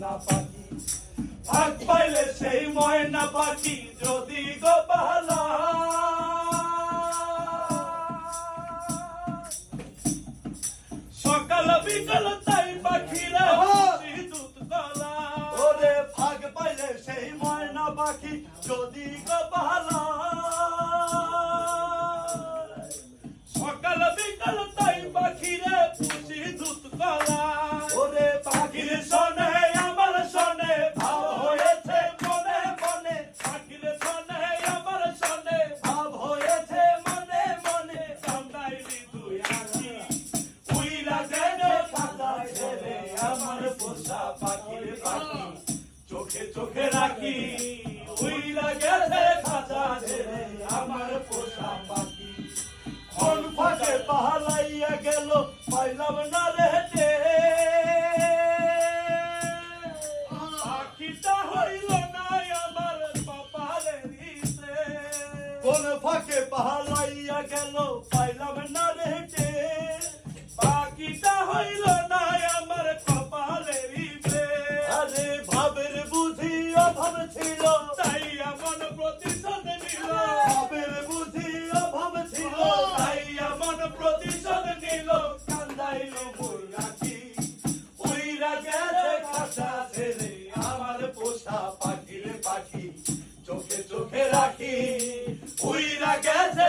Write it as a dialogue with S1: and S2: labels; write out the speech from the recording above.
S1: ময়না পাখি ভাগ পাইলে সেই ময়না পাখি যদি গো পালা সকাল বিকাল তাই পাখিরা দুধ কলা ওরে ভাগ পাইলে সেই ময়না পাখি যদি গো পালা সকাল বিকাল তাই পাখিরা পুষি দুধ কলা ওরে পাখির শোনে আমার শোনে ভাব হয়েছে মনে মনে পাখির শোনে আমার শোনে ভাব হয়েছে মনে মনে কান্দাইলি তুই আছি উইরা গেলে খাতা ছেড়ে আমার পোষা পাখির পাখি চোখে চোখে রাখি উইরা গেলে খাতা ছেড়ে আমার পোষা পাখি কোন ফাঁকে পাহালাইয়া গেল পাইলাম না রেটে পাখিটা হইল না আমার কপালের ইসে কোন ফাঁকে পাহালাইয়া গেল পাইলাম না রেটে পাখিটা হইল না আমার কপালের ইসে আরে ভাবের বুঝি অভাব ছিল তাই এমন প্রতিশোধ নিল ভাবের বুঝি অভাব ছিল তাই এমন প্রতিশোধ নিল কান্দাইল মুই রাখি উইরা গেছে খাঁচা ছেড়ে আমার পোষা পাখির পাখি চোখে চোখে রাখি উইরা গেছে